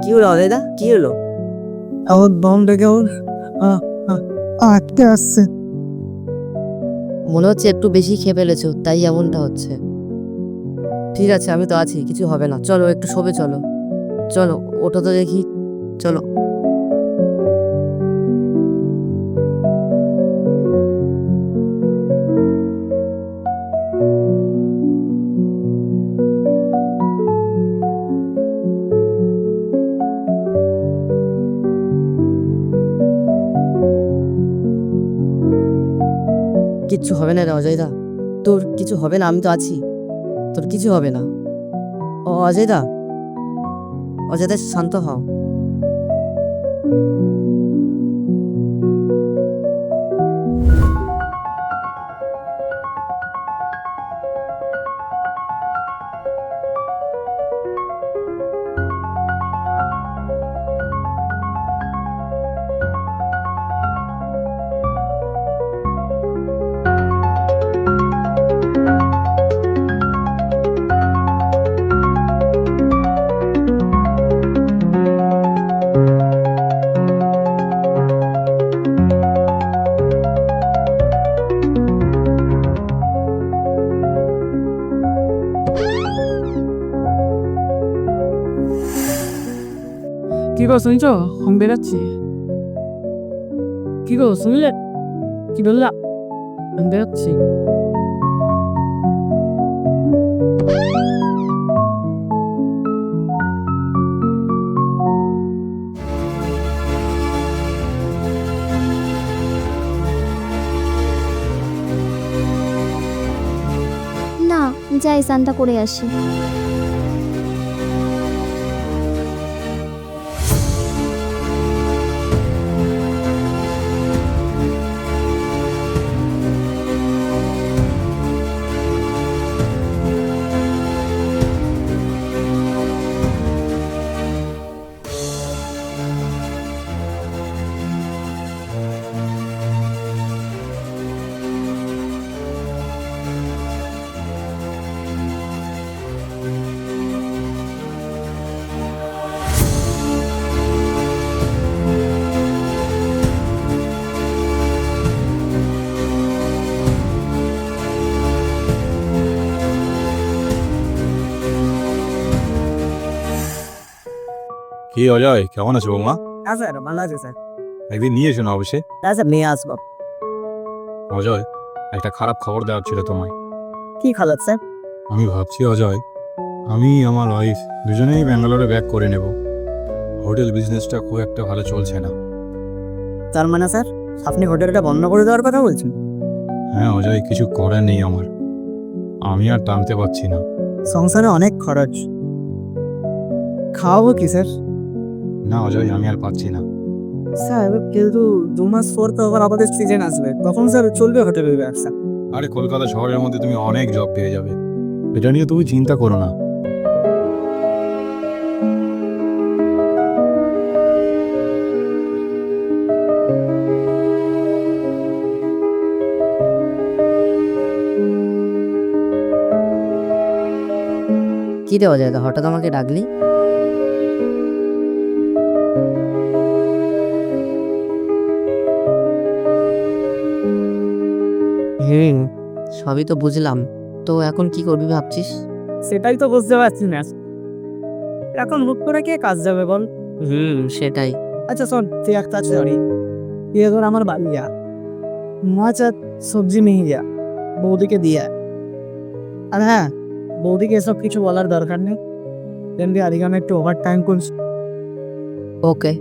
কি হলো অজয়দা, কি হলো? আমার দমটা কেমন আটকে আসছে। মনে হচ্ছে একটু বেশি খেয়ে ফেলেছো, তাই এমনটা হচ্ছে। ঠিক আছে, আমি তো আছি, কিছু হবে না। চলো একটু শোবে, চলো চলো, ওটা তো দেখি, চলো। কিচ্ছু হবে না রে অজয়দা, তোর কিছু হবে না, আমি তো আছি, তোর কিছু হবে না। ও অজয়দা, অজয়দা শান্ত হও। কি গো শুনছ? আমি বেরাচ্ছি। কি গো শুনলে? কি বললা? আমি বেরাচ্ছি। না, যাই স্নানটা করে আসি। কি অজয়, কেমন আছো বৌমা? হ্যাঁ স্যার, ভালো আছে স্যার। একদিন নিয়ে এসো না অবশ্যই। হ্যাঁ স্যার, নিয়ে আসবো। অজয়, একটা খারাপ খবর দেওয়ার ছিল তোমায়। কি খালাত স্যার? আমি ভাবছি অজয়, আমি আমার ওয়াইফ দুজনেই ব্যাঙ্গালোরে ব্যাক করে নেব। হোটেল বিজনেসটা খুব একটা ভালো চলছে না। তার মানে স্যার, আপনি হোটেলটা বন্ধ করে দেওয়ার কথা বলছেন? হ্যাঁ অজয়, কিছু করার নেই আমার, আমি আর টানতে পারছি না। সংসারে অনেক খরচ, খাওয়াবো কি স্যার? না অজয়, আমি আর পাচ্ছি না। স্যার কিন্তু 2 মাস পর তো আবার আমাদের সিজন আসবে, তখন স্যার চলবে হোটেলের ব্যবসা। আরে কলকাতা শহরের মধ্যে তুমি অনেক জব পেয়ে যাবে, এটা নিয়ে তুমি চিন্তা করো না। কি রে অজয়দা, হঠাৎ আমাকে ডাকলি? সবই তো বুঝলাম, তো এখন কি করবি ভাবছিস? সেটাই তো বুঝতে পারছি না, এখন মুখ করে কে কাজ যাবে বল? সেটাই। আচ্ছা শোন, তুই এক কাজ করি, তুই এখন আমার বাড়ি যা, মাছ আর সবজি নিয়ে যা, বৌদিকে দিয়ে আয়। আর হ্যাঁ, বৌদিকে এসব কিছু বলার দরকার নেই, তেমনি আজকে আমি একটু ওভার টাইম করছি। ওকে।